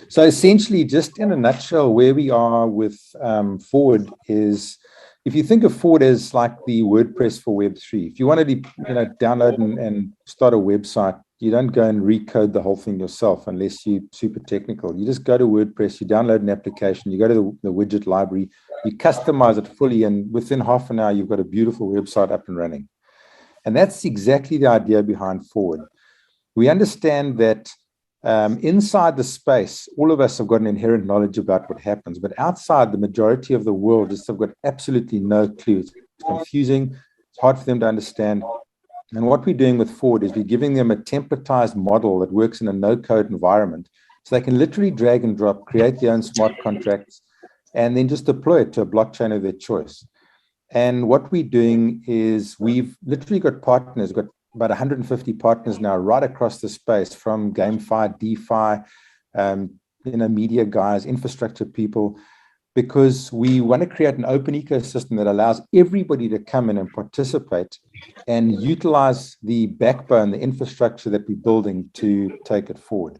So essentially, just in a nutshell, where we are with Forward is, if you think of Forward as like the WordPress for Web3, if you wanted to, download and start a website, you don't go and recode the whole thing yourself unless you're super technical. You just go to WordPress, you download an application, you go to the widget library, you customize it fully, and within half an hour, you've got a beautiful website up and running. And that's exactly the idea behind Forward. We understand that inside the space, all of us have got an inherent knowledge about what happens, but outside, the majority of the world just have got absolutely no clue. It's confusing, it's hard for them to understand. And what we're doing with Forward is we're giving them a templatized model that works in a no-code environment, so they can literally drag and drop, create their own smart contracts, and then just deploy it to a blockchain of their choice. And what we're doing is we've literally got partners, got about 150 partners now right across the space, from GameFi, DeFi, media guys, infrastructure people, because we want to create an open ecosystem that allows everybody to come in and participate and utilize the backbone, the infrastructure that we're building to take it forward.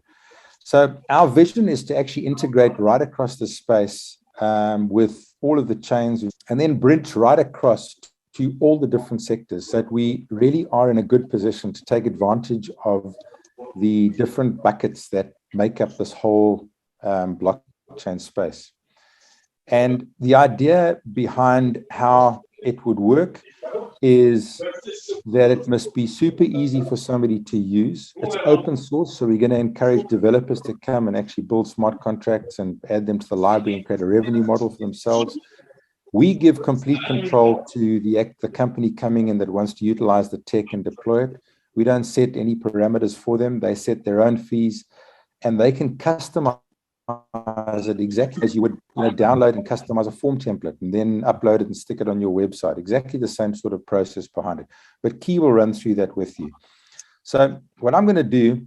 So our vision is to actually integrate right across the space with all of the chains, and then bridge right across to all the different sectors, so that we really are in a good position to take advantage of the different buckets that make up this whole blockchain space. And the idea behind how it would work is that it must be super easy for somebody to use. It's open source, so we're going to encourage developers to come and actually build smart contracts and add them to the library and create a revenue model for themselves. We give complete control to the company coming in that wants to utilize the tech and deploy it. We don't set any parameters for them. They set their own fees, and they can customize it exactly as you would download and customize a form template and then upload it and stick it on your website. Exactly the same sort of process behind it. But Key will run through that with you. So what I'm going to do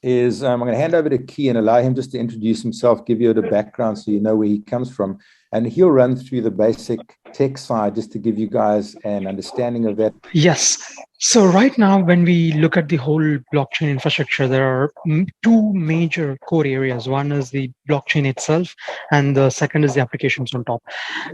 is I'm going to hand over to Key and allow him just to introduce himself, give you the background so you know where he comes from. And he'll run through the basic tech side just to give you guys an understanding of that. Yes. So right now, when we look at the whole blockchain infrastructure, there are two major core areas. One is the blockchain itself, and the second is the applications on top.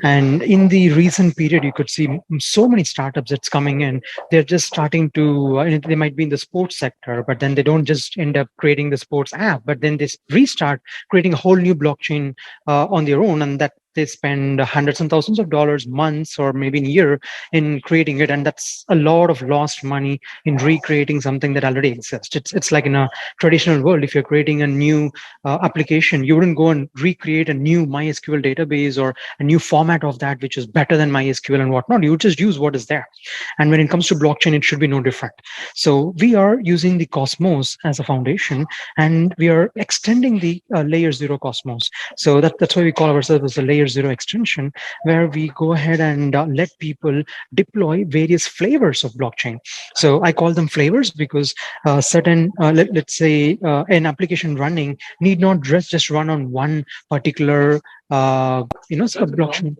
And in the recent period, you could see so many startups that's coming in. They're just starting to, they might be in the sports sector, but then they don't just end up creating the sports app, but then they restart creating a whole new blockchain on their own, and that they spend hundreds and thousands of dollars, months, or maybe a year in creating it. And that's a lot of lost money in recreating something that already exists. It's like in a traditional world, if you're creating a new application, you wouldn't go and recreate a new MySQL database or a new format of that, which is better than MySQL and whatnot. You would just use what is there. And when it comes to blockchain, it should be no different. So we are using the Cosmos as a foundation, and we are extending the layer zero Cosmos. So that's why we call ourselves as a layer zero extension, where we go ahead and let people deploy various flavors of blockchain. So I call them flavors because certain, let's say an application running need not just run on one particular blockchain.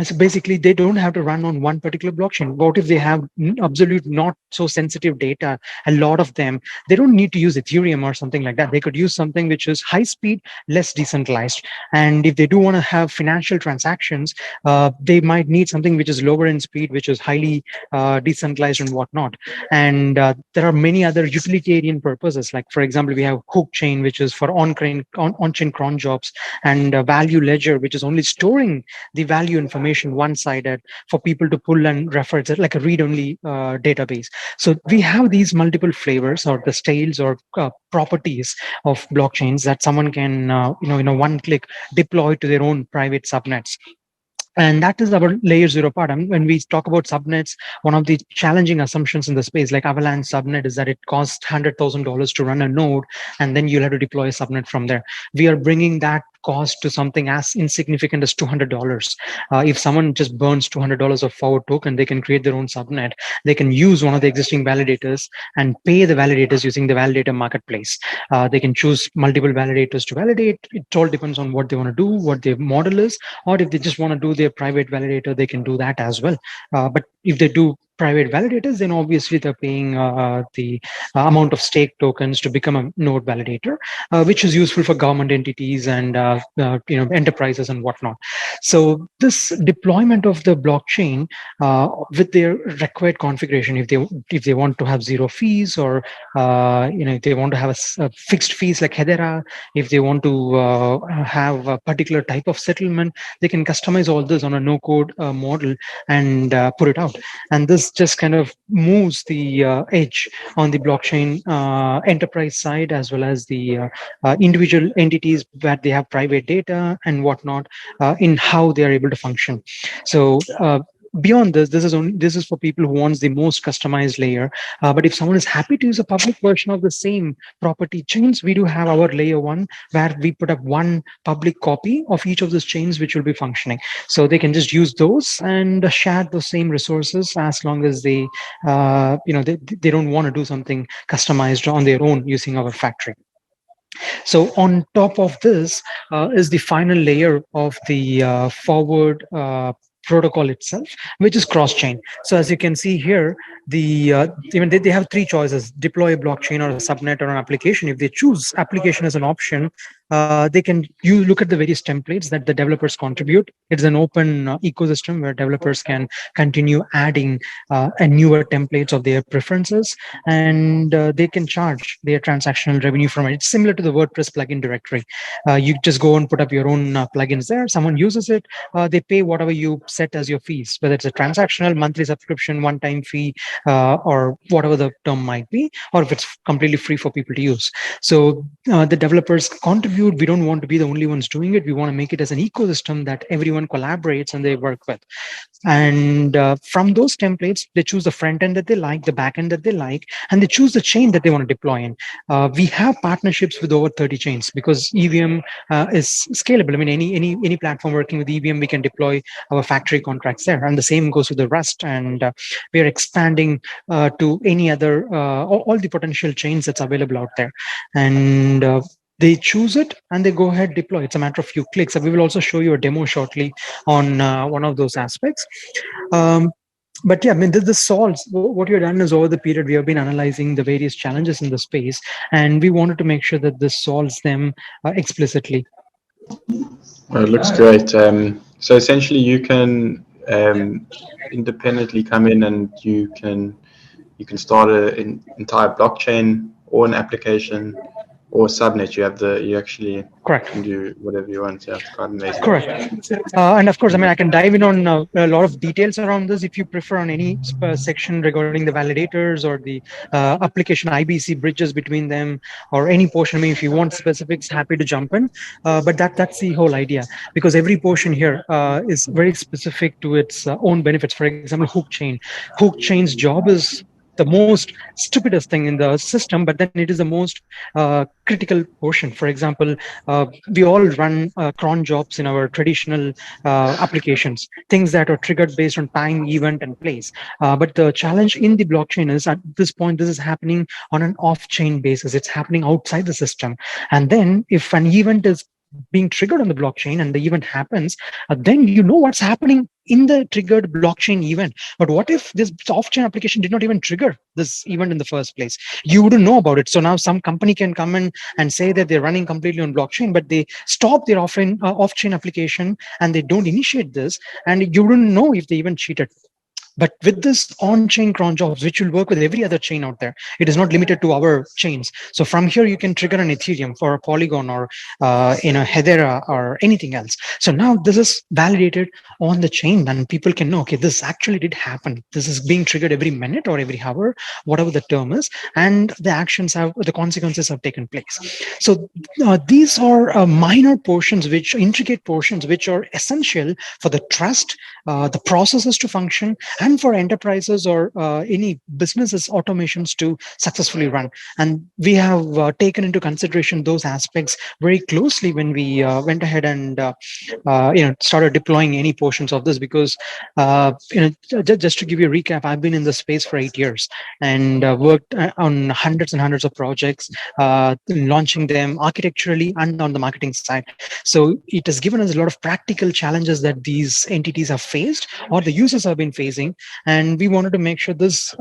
So basically, they don't have to run on one particular blockchain. What if they have absolute not so sensitive data? A lot of them, they don't need to use Ethereum or something like that. They could use something which is high speed, less decentralized. And if they do want to have financial transactions, they might need something which is lower in speed, which is highly decentralized and whatnot. And there are many other utilitarian purposes. Like, for example, we have Hook Chain, which is for on-chain cron jobs, and Value Ledger, which is only storing the value information one-sided for people to pull and refer. It's like a read-only database. So we have these multiple flavors or the styles or properties of blockchains that someone can, one click deploy to their own private subnets. And that is our layer zero part. And when we talk about subnets, one of the challenging assumptions in the space, like Avalanche subnet, is that it costs $100,000 to run a node, and then you'll have to deploy a subnet from there. We are bringing that cost to something as insignificant as $200. If someone just burns $200 of forward token, they can create their own subnet. They can use one of the existing validators and pay the validators using the validator marketplace. They can choose multiple validators to validate. It all depends on what they want to do, what their model is, or if they just want to do their private validator, they can do that as well. But if they do private validators, then obviously they're paying the amount of stake tokens to become a node validator, which is useful for government entities and enterprises and whatnot. So this deployment of the blockchain with their required configuration, if they want to have zero fees, or if they want to have a fixed fees like Hedera, if they want to have a particular type of settlement, they can customize all this on a no code model and put it out. And this just kind of moves the edge on the blockchain enterprise side, as well as the individual entities where they have private data and whatnot, in how they are able to function. So beyond this, this is for people who wants the most customized layer. But if someone is happy to use a public version of the same property chains, we do have our layer one, where we put up one public copy of each of those chains which will be functioning. So they can just use those and share those same resources, as long as they don't want to do something customized on their own using our factory. So on top of this is the final layer of the forward protocol itself, which is cross-chain. So as you can see here, even they have three choices: deploy a blockchain or a subnet or an application. If they choose application as an option, you look at the various templates that the developers contribute. It's an open ecosystem where developers can continue adding and newer templates of their preferences, and they can charge their transactional revenue from it. It's similar to the WordPress plugin directory. You just go and put up your own plugins there. Someone uses it, they pay whatever you set as your fees, whether it's a transactional, monthly subscription, one-time fee, or whatever the term might be, or if it's completely free for people to use. So the developers contribute. We don't want to be the only ones doing it. We want to make it as an ecosystem that everyone collaborates and they work with. And from those templates, they choose the front end that they like, the back end that they like, and they choose the chain that they want to deploy in. We have partnerships with over 30 chains, because EVM is scalable. I mean, any platform working with EVM, we can deploy our factory contracts there. And the same goes with the Rust. And we are expanding to any other, all the potential chains that's available out there. And they choose it and they go ahead, deploy. It's a matter of few clicks. And we will also show you a demo shortly on one of those aspects. But yeah, I mean, this solves what you've done is, over the period, we have been analyzing the various challenges in the space, and we wanted to make sure that this solves them explicitly. Well, it looks great. So essentially, you can independently come in and you can start an entire blockchain or an application or subnet. You actually Correct. can do whatever you want. Yeah, it's quite amazing. Correct. And of course, I mean, I can dive in on a lot of details around this if you prefer, on any section regarding the validators or the application IBC bridges between them, or any portion. I mean, if you want specifics, happy to jump in. But that's the whole idea, because every portion here is very specific to its own benefits. For example, hook chain. Hook chain's job is the most stupidest thing in the system, but then it is the most critical portion. For example, we all run cron jobs in our traditional applications, things that are triggered based on time, event, and place. But the challenge in the blockchain is, at this point, this is happening on an off-chain basis. It's happening outside the system. And then if an event is being triggered on the blockchain and the event happens, then you know what's happening in the triggered blockchain event. But what if this off-chain application did not even trigger this event in the first place? You wouldn't know about it. So now some company can come in and say that they're running completely on blockchain, but they stop their off-chain application and they don't initiate this, and you wouldn't know if they even cheated. But with this on-chain cron jobs, which will work with every other chain out there, it is not limited to our chains. So from here, you can trigger an Ethereum for a Polygon or Hedera or anything else. So now this is validated on the chain, and people can know, okay, this actually did happen. This is being triggered every minute or every hour, whatever the term is, and the consequences have taken place. So these are minor portions, intricate portions, which are essential for the trust, the processes to function, and for enterprises or any businesses automations to successfully run. And we have taken into consideration those aspects very closely when we went ahead and started deploying any portions of this, because just to give you a recap, I've been in the space for 8 years and worked on hundreds and hundreds of projects, launching them architecturally and on the marketing side. So it has given us a lot of practical challenges that these entities have faced or the users have been facing, and we wanted to make sure this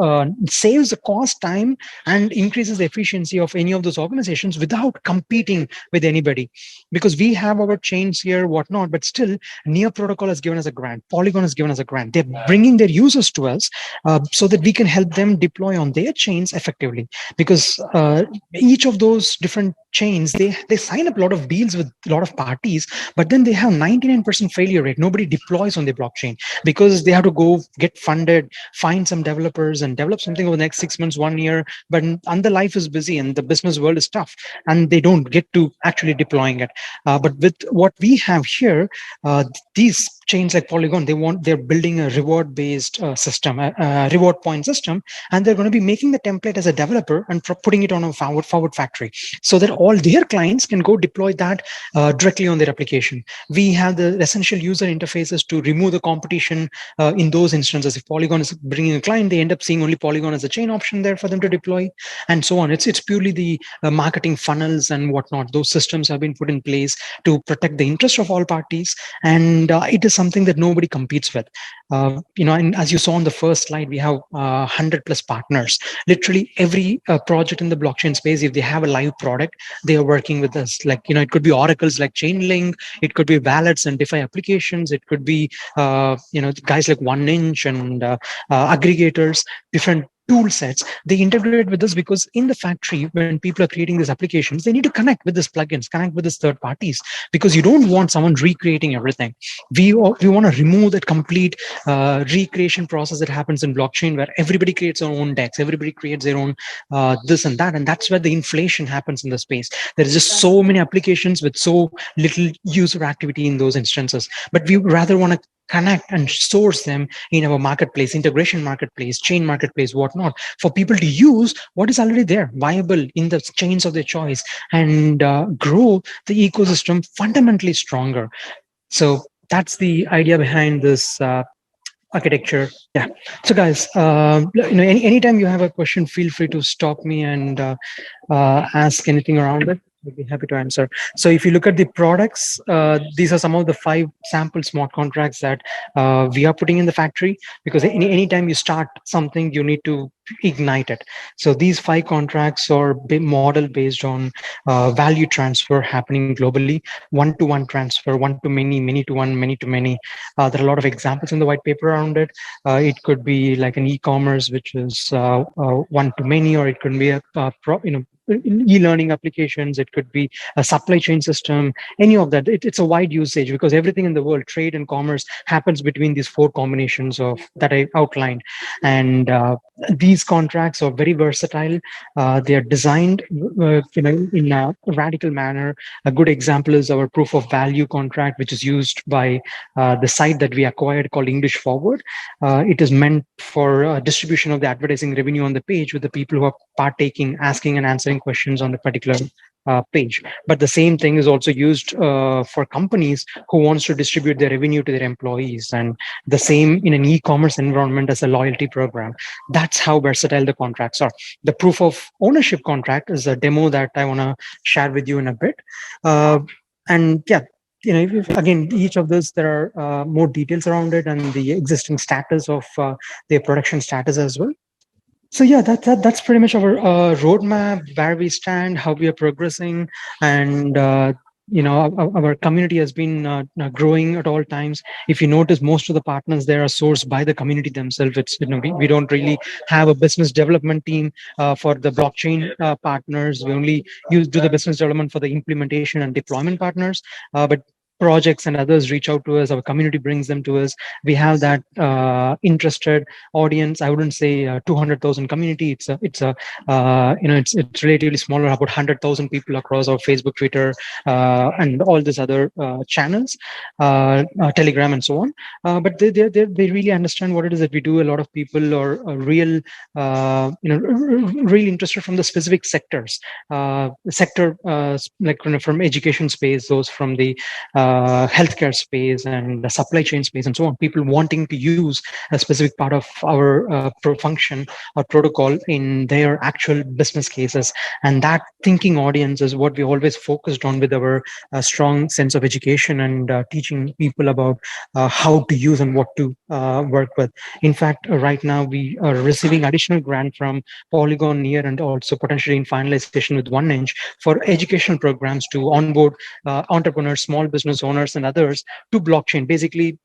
saves the cost, time, and increases the efficiency of any of those organizations without competing with anybody. Because we have our chains here, whatnot, but still, Near Protocol has given us a grant, Polygon has given us a grant. They're bringing their users to us so that we can help them deploy on their chains effectively. Because each of those different chains, they sign up a lot of deals with a lot of parties, but then they have 99% failure rate. Nobody deploys on their blockchain because they have to go get funded, find some developers, and develop something over the next 6 months, 1 year. But the life is busy and the business world is tough, and they don't get to actually deploying it. But with what we have here, these chains like Polygon, they're building a reward-based system, a reward point system, and they're going to be making the template as a developer and putting it on a forward factory, so that all their clients can go deploy that directly on their application. We have the essential user interfaces to remove the competition in those instances. If Polygon is bringing a client, they end up seeing only Polygon as a chain option there for them to deploy, and so on. It's purely the marketing funnels and whatnot. Those systems have been put in place to protect the interest of all parties, and it is something that nobody competes with. And as you saw on the first slide, we have 100 plus partners. Literally every project in the blockchain space, if they have a live product, they are working with us. Like, it could be oracles like Chainlink, it could be wallets and DeFi applications, it could be guys like 1inch and aggregators, different tool sets. They integrate with us because in the factory, when people are creating these applications, they need to connect with these plugins, connect with these third parties, because you don't want someone recreating everything. We want to remove that complete recreation process that happens in blockchain, where everybody creates their own decks, everybody creates their own this and that, and that's where the inflation happens in the space. There is just so many applications with so little user activity in those instances. But we rather want to connect and source them in our marketplace, integration marketplace, chain marketplace, whatnot, for people to use what is already there, viable in the chains of their choice, and grow the ecosystem fundamentally stronger. So that's the idea behind this architecture. Yeah. So guys, anytime you have a question, feel free to stop me and ask anything around it. I'd be happy to answer. So if you look at the products, these are some of the 5 sample smart contracts that we are putting in the factory, because anytime you start something, you need to ignite it. So these 5 contracts are model based on value transfer happening globally, one-to-one transfer, one-to-many, many-to-one, many-to-many. There are a lot of examples in the white paper around it. It could be like an e-commerce, which is one-to-many, or it could be a e-learning applications, it could be a supply chain system, any of that. It's a wide usage, because everything in the world, trade and commerce, happens between these 4 combinations of that I outlined. And these contracts are very versatile. They are designed in a radical manner. A good example is our proof of value contract, which is used by the site that we acquired called English Forward. It is meant for distribution of the advertising revenue on the page, with the people who are partaking, asking and answering questions on the particular page. But the same thing is also used for companies who wants to distribute their revenue to their employees, and the same in an e-commerce environment as a loyalty program. That's how versatile the contracts are. The proof of ownership contract is a demo that I want to share with you in a bit. And yeah, again, each of those, there are more details around it and the existing status of their production status as well. So yeah, that's pretty much our roadmap, where we stand, how we are progressing, and our community has been growing at all times. If you notice, most of the partners there are sourced by the community themselves. It's we don't really have a business development team for the blockchain partners. We only do the business development for the implementation and deployment partners. But projects and others reach out to us, our community brings them to us. We have that interested audience. I wouldn't say 200,000 community. It's relatively smaller, about 100,000 people across our Facebook, Twitter, and all these other channels, Telegram and so on. But they really understand what it is that we do. A lot of people are real really interested from the specific sectors, like from education space, those from the healthcare space and the supply chain space and so on, people wanting to use a specific part of our function or protocol in their actual business cases. And that thinking audience is what we always focused on with our strong sense of education and teaching people about how to use and what to work with. In fact, right now we are receiving additional grant from Polygon Near and also potentially in finalization with 1inch for educational programs to onboard entrepreneurs, small business owners, and others to blockchain. Basically,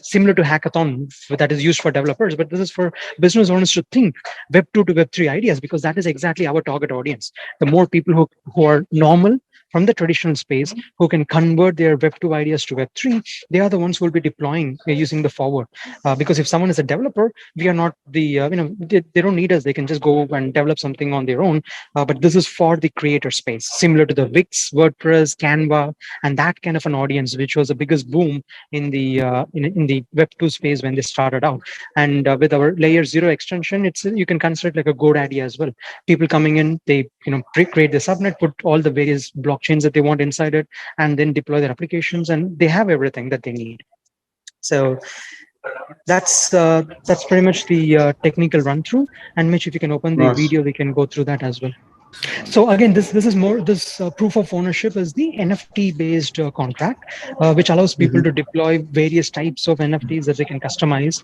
similar to hackathon that is used for developers, but this is for business owners to think Web 2 to Web 3 ideas, because that is exactly our target audience. The more people who are normal from the traditional space, who can convert their Web 2 ideas to Web 3, they are the ones who will be deploying using the forward. Because if someone is a developer, we are not the, they don't need us. They can just go and develop something on their own. But this is for the creator space, similar to the Wix, WordPress, Canva, and that kind of an audience, which was the biggest boom in the in the Web 2 space when they started out. And with our layer 0 extension, you can consider it like a GoDaddy as well. People coming in, they create the subnet, put all the various blockchains that they want inside it, and then deploy their applications, and they have everything that they need. So that's pretty much the technical run through. And Mitch, if you can open the video, we can go through that as well. So again, this is more, this proof of ownership is the NFT based contract, which allows people to deploy various types of NFTs that they can customize.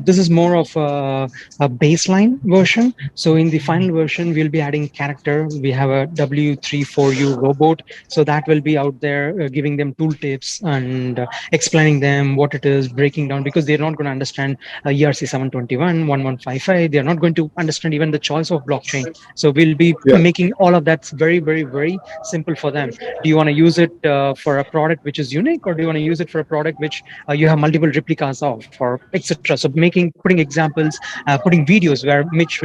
This is more of a baseline version. So in the final version, we'll be adding character. We have a W34U robot. So that will be out there giving them tooltips and explaining them what it is, breaking down, because they're not going to understand ERC 721, 1155. They're not going to understand even the choice of blockchain. So we'll be making all of that very, very, very simple for them. Do you want to use it for a product which is unique, or do you want to use it for a product which you have multiple replicas of, or etc.? So putting examples, putting videos where Mitch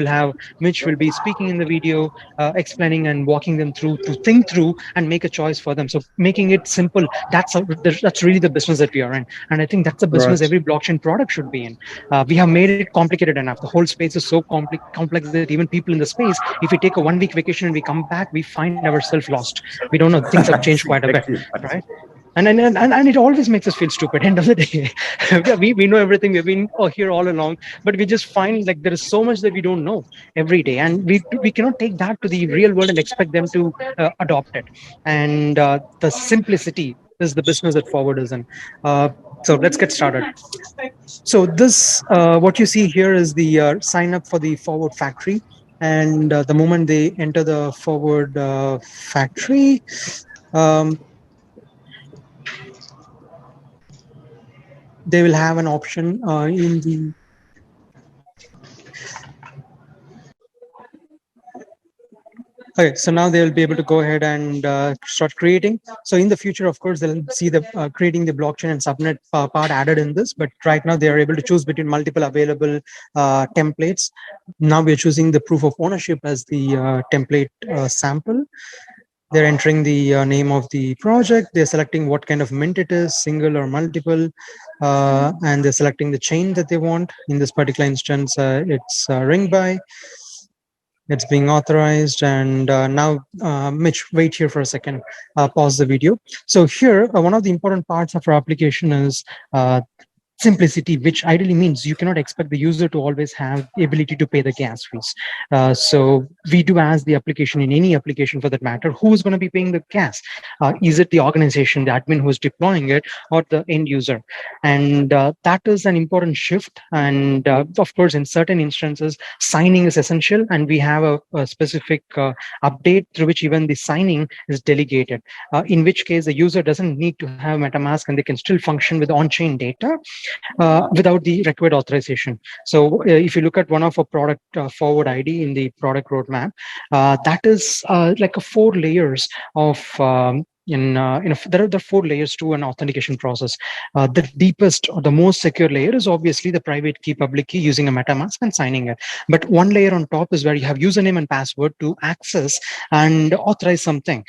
will be speaking in the video, explaining and walking them through to think through and make a choice for them. So making it simple, that's really the business that we are in. And I think that's the business every blockchain product should be in. We have made it complicated enough. The whole space is so complex that even people in the space, if we take a 1 week vacation and we come back, we find ourselves lost. We don't know, things have changed quite a bit, right? And it always makes us feel stupid. End of the day, we know everything. We've been here all along, but we just find like there is so much that we don't know every day, and we cannot take that to the real world and expect them to adopt it. And the simplicity is the business that Forward is in. So let's get started. So this, what you see here is the sign up for the Forward factory. And the moment they enter the Forward factory, they will have an option in the Okay, so now they'll be able to go ahead and start creating. So in the future, of course, they'll see the creating the blockchain and subnet part added in this. But right now, they are able to choose between multiple available templates. Now we're choosing the proof of ownership as the template sample. They're entering the name of the project. They're selecting what kind of mint it is, single or multiple, and they're selecting the chain that they want. In this particular instance, it's ring by. It's being authorized. And now, Mitch, wait here for a second. Pause the video. So here, one of the important parts of our application is simplicity, which ideally means you cannot expect the user to always have the ability to pay the gas fees. So we do ask the application, in any application for that matter, who is going to be paying the gas? Is it the organization, the admin who is deploying it, or the end user? And that is an important shift. And of course, in certain instances, signing is essential. And we have a specific update through which even the signing is delegated, in which case the user doesn't need to have MetaMask and they can still function with on-chain data without the required authorization. So if you look at one of our product Forward ID in the product roadmap, that is like a 4 layers of there are 4 layers to an authentication process. The deepest or the most secure layer is obviously the private key, public key using a MetaMask and signing it. But one layer on top is where you have username and password to access and authorize something.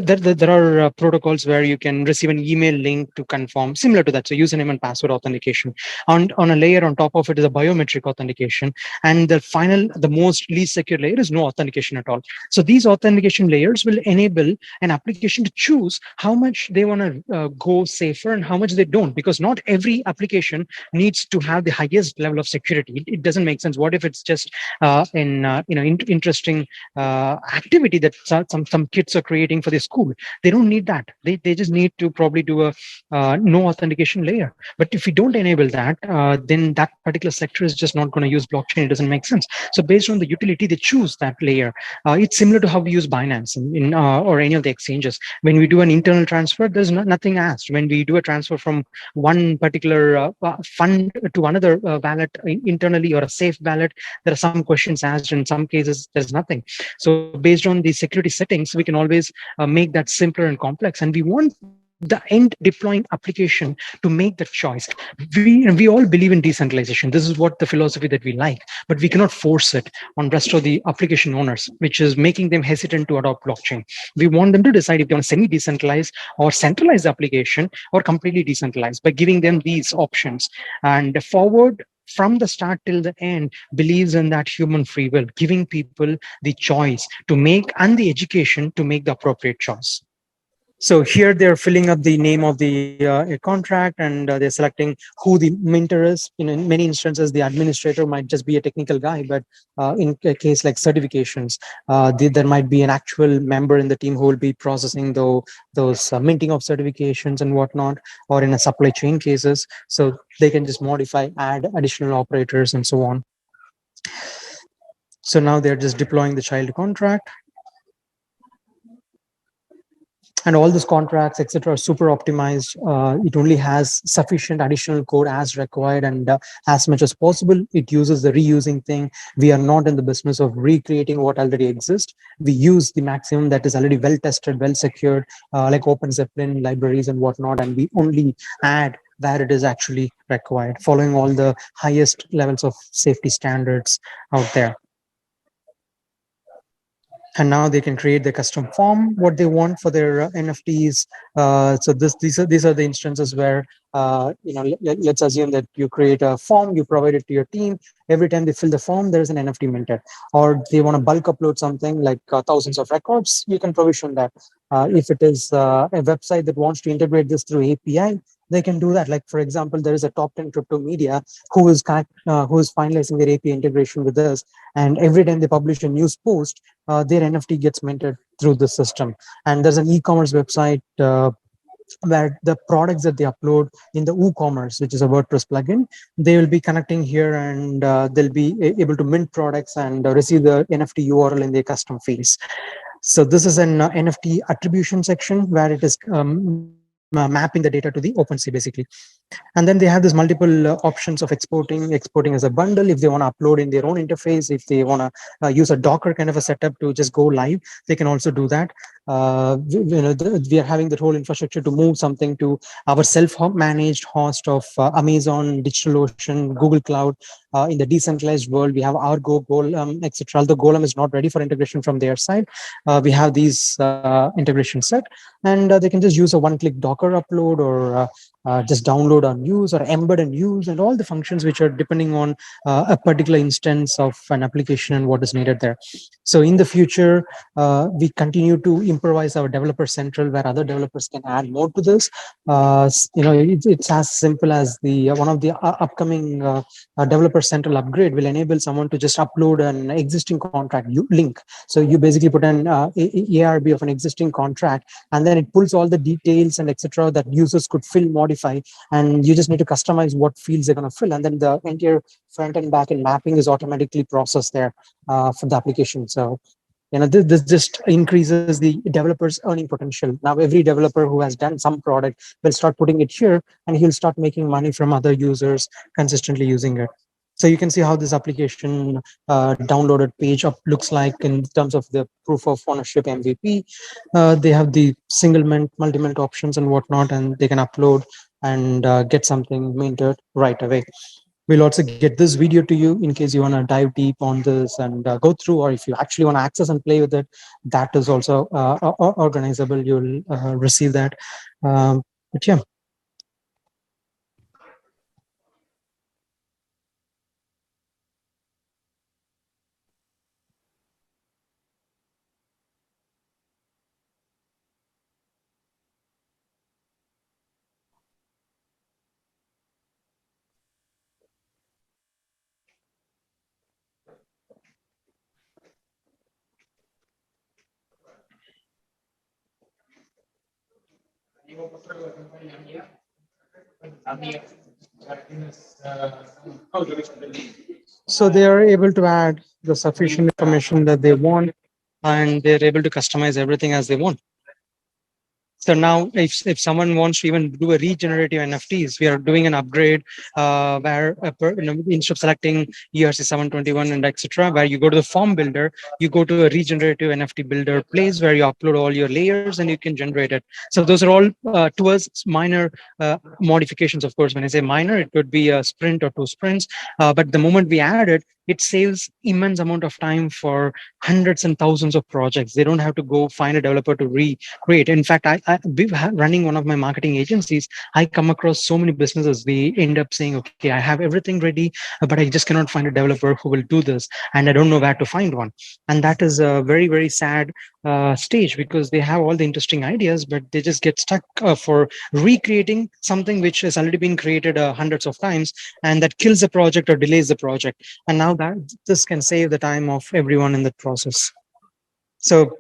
there are protocols where you can receive an email link to confirm, similar to that. So username and password authentication. On a layer on top of it is a biometric authentication. And the most least secure layer is no authentication at all. So these authentication layers will enable an application to choose how much they want to go safer and how much they don't, because not every application needs to have the highest level of security. It doesn't make sense. What if it's just interesting activity that some kids are creating for their school? They don't need that. They just need to probably do a no authentication layer. But if we don't enable that, then that particular sector is just not going to use blockchain. It doesn't make sense. So based on the utility, they choose that layer. It's similar to how we use Binance or any of the exchanges. When we do an internal transfer, there's nothing asked. When we do a transfer from one particular fund to another wallet internally, or a safe wallet, there are some questions asked. In some cases, there's nothing. So based on the security settings, we can always make that simpler and complex. And we want the end deploying application to make the choice. We all believe in decentralization. This is what the philosophy that we like, but we cannot force it on rest of the application owners, which is making them hesitant to adopt blockchain. We want them to decide if they want to semi-decentralize or centralize the application, or completely decentralized, by giving them these options. And Forward, from the start till the end, believes in that human free will, giving people the choice to make and the education to make the appropriate choice. So here they're filling up the name of the contract, and they're selecting who the minter is. In many instances, the administrator might just be a technical guy, but in a case like certifications, there might be an actual member in the team who will be processing those minting of certifications and whatnot, or in a supply chain cases. So they can just modify, add additional operators and so on. So now they're just deploying the child contract. And all these contracts, etc., are super optimized. It only has sufficient additional code as required, and as much as possible, it uses the reusing thing. We are not in the business of recreating what already exists. We use the maximum that is already well tested, well secured, like Open Zeppelin libraries and whatnot, and we only add where it is actually required, following all the highest levels of safety standards out there. And now they can create the custom form, what they want for their NFTs. So these are the instances where let's assume that you create a form, you provide it to your team. Every time they fill the form, there is an NFT minted. Or they want to bulk upload something like thousands of records, you can provision that. If it is a website that wants to integrate this through API, they can do that. Like, for example, there is a top 10 crypto media who is finalizing their API integration with us. And every time they publish a news post, their NFT gets minted through the system. And there's an e-commerce website where the products that they upload in the WooCommerce, which is a WordPress plugin, they will be connecting here, and they'll be able to mint products and receive the NFT URL in their custom fields. So this is an NFT attribution section where it is mapping the data to the OpenSea, basically. And then they have this multiple options of exporting as a bundle. If they want to upload in their own interface, if they want to use a Docker kind of a setup to just go live, they can also do that. We are having the whole infrastructure to move something to our self-managed host of Amazon, DigitalOcean, Google Cloud. In the decentralized world, we have Argo, Golem, etc. Although Golem is not ready for integration from their side, we have these integrations set, and they can just use a one-click Docker upload, or just download and use, or embed and use, and all the functions which are depending on a particular instance of an application and what is needed there. So in the future, we continue to improvise our developer central, where other developers can add more to this. It's as simple as the one of the upcoming developer central upgrade will enable someone to just upload an existing contract link. So you basically put an ARB of an existing contract, and then it pulls all the details and etc. that users could fill, modify, and you just need to customize what fields they're going to fill, and then the entire front and back end mapping is automatically processed there for the application. So this just increases the developer's earning potential. Now every developer who has done some product will start putting it here, and he'll start making money from other users consistently using it. So you can see how this application downloaded page up looks like in terms of the proof of ownership MVP. They have the single mint, multi-mint options and whatnot, and they can upload and get something minted right away. We'll also get this video to you in case you want to dive deep on this and go through, or if you actually want to access and play with it, that is also organizable. You'll receive that. But yeah. So they are able to add the sufficient information that they want, and they're able to customize everything as they want. So now, if someone wants to even do a regenerative NFTs, we are doing an upgrade where instead of selecting ERC 721 and etc., where you go to the form builder, you go to a regenerative NFT builder place where you upload all your layers and you can generate it. So those are all towards minor modifications. Of course, when I say minor, it could be a sprint or 2 sprints. But the moment we add it, it saves immense amount of time for hundreds and thousands of projects. They don't have to go find a developer to recreate. In fact, running one of my marketing agencies, I come across so many businesses. They end up saying, okay, I have everything ready, but I just cannot find a developer who will do this. And I don't know where to find one. And that is a very, very sad stage, because they have all the interesting ideas, but they just get stuck for recreating something which has already been created hundreds of times, and that kills the project or delays the project. And now that this can save the time of everyone in that process. So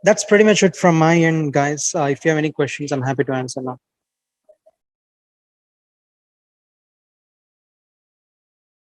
that's pretty much it from my end, guys. If you have any questions, I'm happy to answer now.